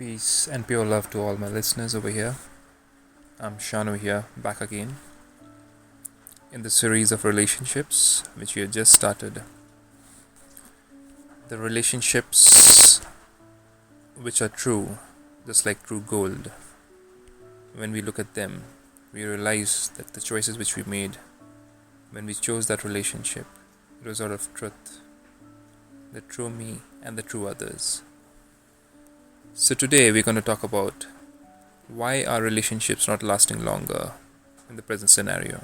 Peace and pure love to all my listeners over here. I'm Shanu here, back again in the series of relationships which we have just started. The relationships which are true, just like true gold. When we look at them, we realize that the choices which we made when we chose that relationship, it was out of truth, the true me and the true others. So today we're going to talk about why are relationships not lasting longer in the present scenario.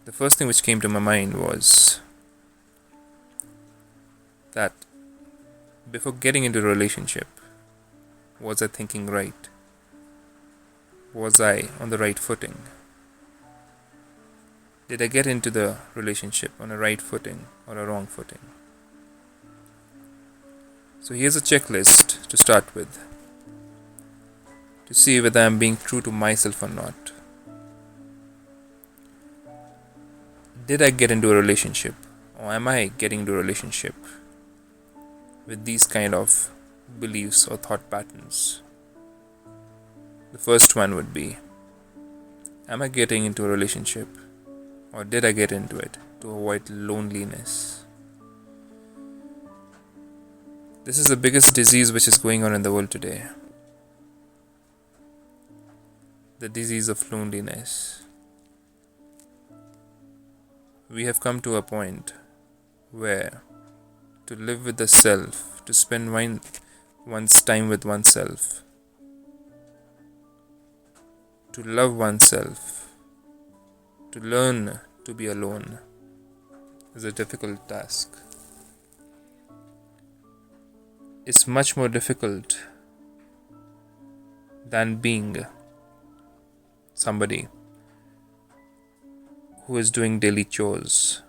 The first thing which came to my mind was that before getting into a relationship, was I thinking right? Was I on the right footing? Did I get into the relationship on a right footing or a wrong footing? So here's a checklist to start with, to see whether I'm being true to myself or not. Did I get into a relationship, or am I getting into a relationship with these kind of beliefs or thought patterns? The first one would be, am I getting into a relationship, or did I get into it to avoid loneliness? This is the biggest disease which is going on in the world today. The disease of loneliness. We have come to a point where to live with the self, to spend one's time with oneself, to love oneself, to learn to be alone is a difficult task. It's much more difficult than being somebody who is doing daily chores.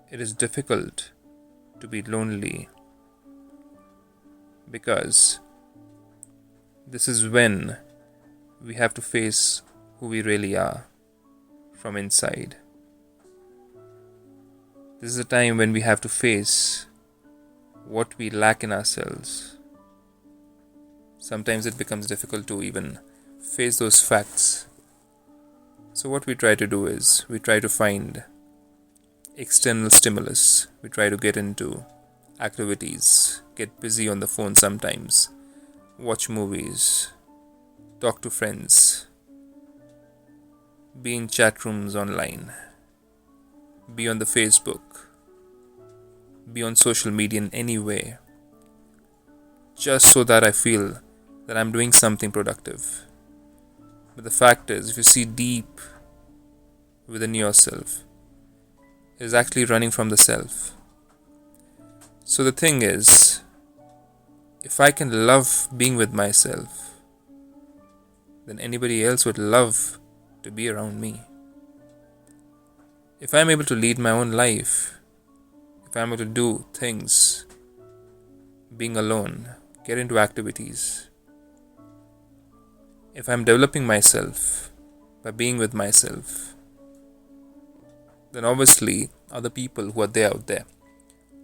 It is difficult to be lonely because this is when we have to face who we really are from inside. This is a time when we have to face what we lack in ourselves. Sometimes it becomes difficult to even face those facts. So what we try to do is, we try to find external stimulus. We try to get into activities, get busy on the phone sometimes, watch movies, talk to friends, be in chat rooms online, be on the Facebook, be on social media in any way, just so that I feel that I'm doing something productive. But the fact is, if you see deep within yourself, it is actually running from the self. So the thing is, if I can love being with myself, then anybody else would love to be around me. If I'm able to lead my own life, if I'm able to do things, being alone, get into activities, if I'm developing myself by being with myself, then obviously other people who are there out there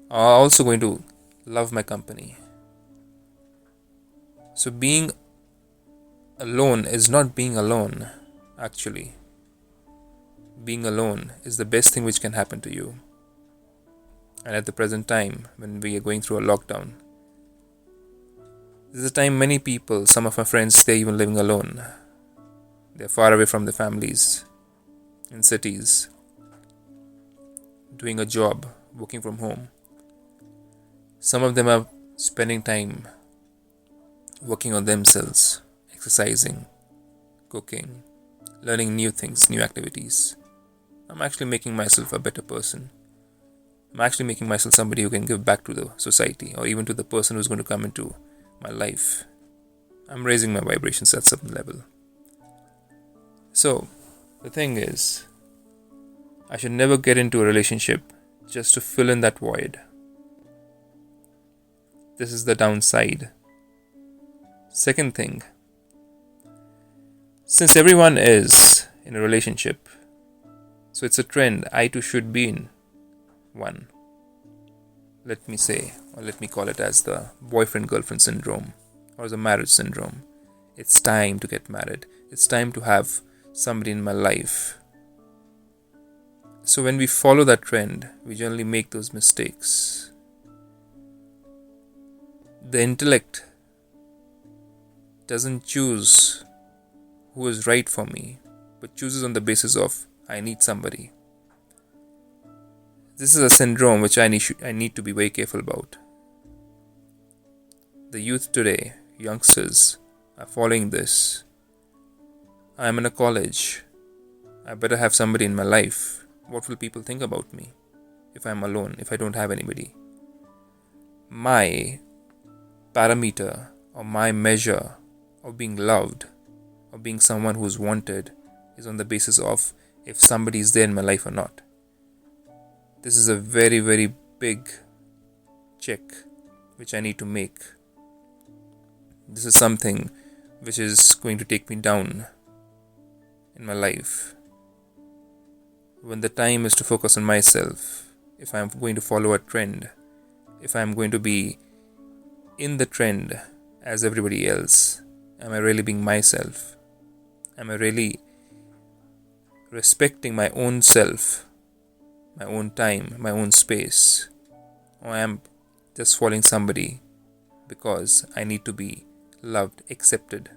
are also going to love my company. So being alone is not being alone, actually. Being alone is the best thing which can happen to you. And at the present time, when we are going through a lockdown, this is a time many people, some of my friends, they're even living alone. They're far away from their families, in cities, doing a job, working from home. Some of them are spending time working on themselves, exercising, cooking, learning new things, new activities. I'm actually making myself a better person. I'm actually making myself somebody who can give back to the society, or even to the person who's going to come into my life. I'm raising my vibrations at some level. So, the thing is, I should never get into a relationship just to fill in that void. This is the downside. Second thing, since everyone is in a relationship, so it's a trend, I too should be in one. let me say, or let me call it as the boyfriend-girlfriend syndrome, or the marriage syndrome. It's time to get married. It's time to have somebody in my life. So when we follow that trend, we generally make those mistakes. The intellect doesn't choose who is right for me, but chooses on the basis of I need somebody. This is a syndrome which I need to be very careful about. The youth today, youngsters, are following this. I am in a college. I better have somebody in my life. What will people think about me if I'm alone, if I don't have anybody? My parameter or my measure of being loved or being someone who's wanted is on the basis of if somebody is there in my life or not. This is a very, very big check which I need to make. This is something which is going to take me down in my life. When the time is to focus on myself, if I'm going to follow a trend, if I'm going to be in the trend as everybody else, am I really being myself? Am I really respecting my own self, my own time, my own space? Or I am just following somebody because I need to be loved, accepted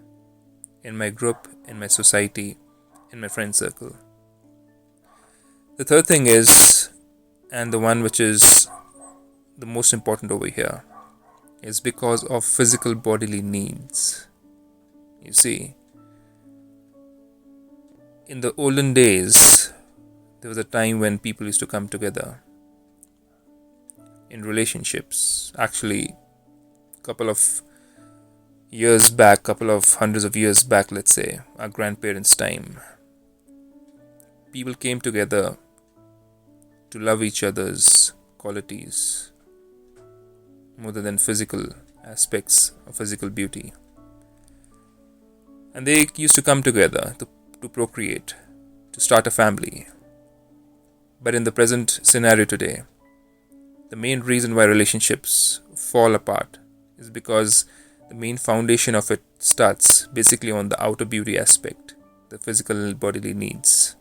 in my group, in my society, in my friend circle. The third thing is, and the one which is the most important over here, is because of physical bodily needs. You see, in the olden days, there was a time when people used to come together in relationships. Actually, couple of years back, couple of hundreds of years back, let's say, our grandparents' time, people came together to love each other's qualities more than physical aspects of physical beauty. And they used to come together to procreate, to start a family. But in the present scenario today, the main reason why relationships fall apart is because the main foundation of it starts basically on the outer beauty aspect, the physical bodily needs.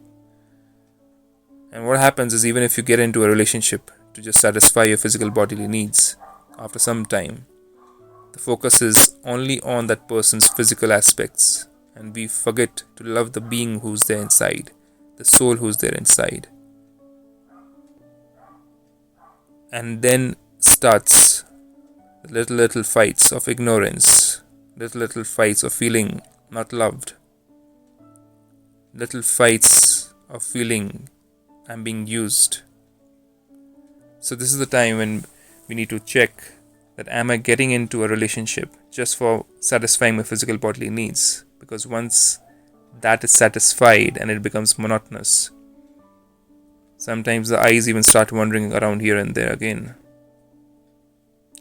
And what happens is, even if you get into a relationship to just satisfy your physical bodily needs, after some time, the focus is only on that person's physical aspects, and we forget to love the being who's there inside, the soul who's there inside. And then starts the little fights of ignorance, little fights of feeling not loved, little fights of feeling I'm being used. So this is the time when we need to check that am I getting into a relationship just for satisfying my physical bodily needs? Because once that is satisfied and it becomes monotonous, sometimes the eyes even start wandering around here and there again.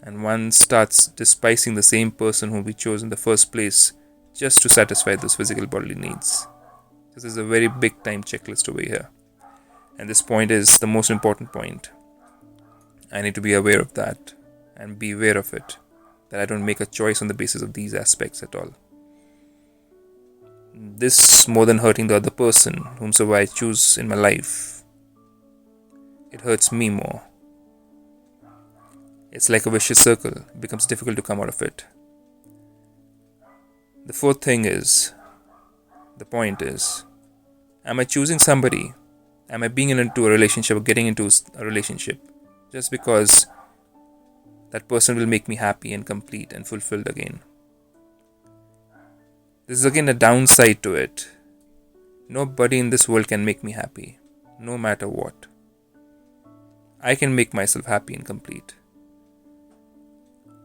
And one starts despising the same person whom we chose in the first place just to satisfy those physical bodily needs. This is a very big time checklist over here. And this point is the most important point. I need to be aware of that and be aware of it, that I don't make a choice on the basis of these aspects at all. This, more than hurting the other person, whomsoever I choose in my life, it hurts me more. It's like a vicious circle. It becomes difficult to come out of it. The fourth thing is, the point is, am I choosing somebody? Am I being into a relationship or getting into a relationship just because that person will make me happy and complete and fulfilled again? This is again a downside to it. Nobody in this world can make me happy, no matter what. I can make myself happy and complete.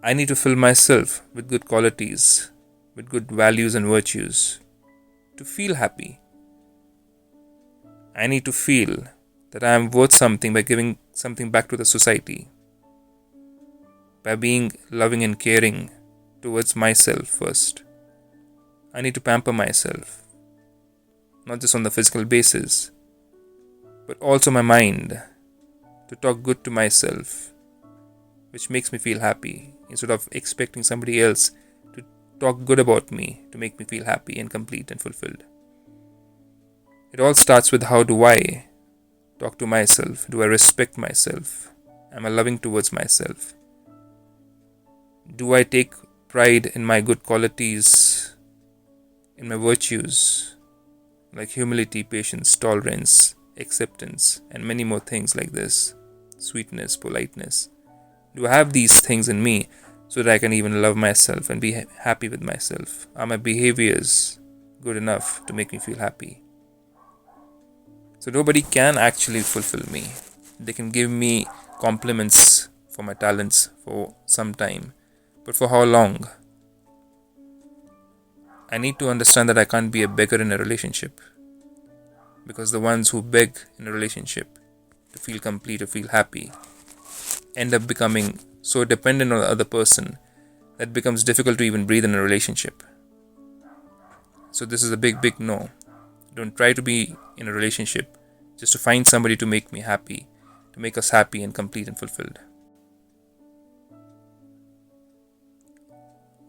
I need to fill myself with good qualities, with good values and virtues to feel happy. I need to feel that I am worth something by giving something back to the society, by being loving and caring towards myself first. I need to pamper myself, not just on the physical basis, but also my mind, to talk good to myself, which makes me feel happy, instead of expecting somebody else to talk good about me to make me feel happy and complete and fulfilled. It all starts with, how do I talk to myself? Do I respect myself? Am I loving towards myself? Do I take pride in my good qualities, in my virtues, like humility, patience, tolerance, acceptance, and many more things like this, sweetness, politeness? Do I have these things in me so that I can even love myself and be happy with myself? Are my behaviors good enough to make me feel happy? So nobody can actually fulfill me. They can give me compliments for my talents for some time, but for how long? I need to understand that I can't be a beggar in a relationship, because the ones who beg in a relationship to feel complete, to feel happy, end up becoming so dependent on the other person that it becomes difficult to even breathe in a relationship. So this is a big, big no. Don't try to be in a relationship just to find somebody to make me happy, to make us happy and complete and fulfilled.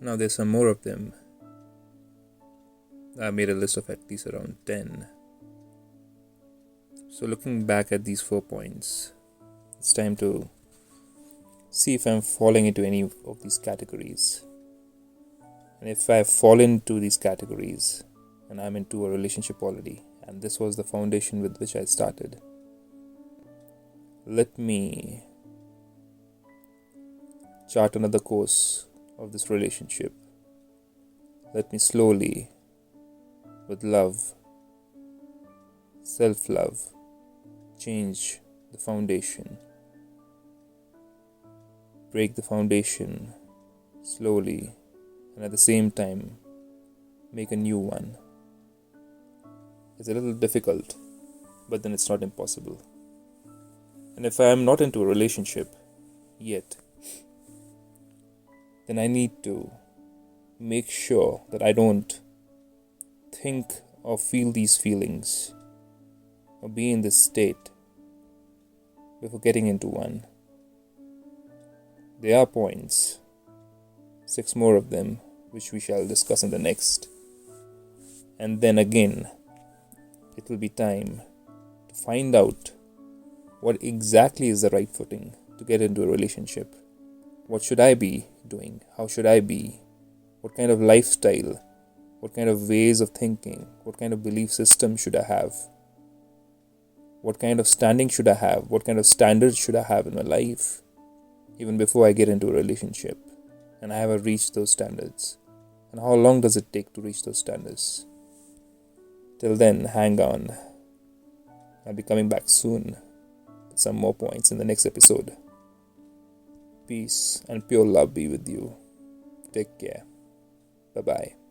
Now there's some more of them. I made a list of at least around 10. So looking back at these 4 points, it's time to see if I'm falling into any of these categories. And if I've fallen into these categories and I'm into a relationship already, and this was the foundation with which I started, let me chart another course of this relationship. Let me slowly, with love, self-love, change the foundation. Break the foundation slowly, and at the same time make a new one. It's a little difficult, but then it's not impossible. And if I am not into a relationship yet, then I need to make sure that I don't think or feel these feelings or be in this state before getting into one. There are points, 6 more of them, which we shall discuss in the next. And then again, it will be time to find out what exactly is the right footing to get into a relationship. What should I be doing? How should I be? What kind of lifestyle? What kind of ways of thinking? What kind of belief system should I have? What kind of standing should I have? What kind of standards should I have in my life? Even before I get into a relationship and I haven't reached those standards. And how long does it take to reach those standards? Till then, hang on. I'll be coming back soon with some more points in the next episode. Peace and pure love be with you. Take care. Bye-bye.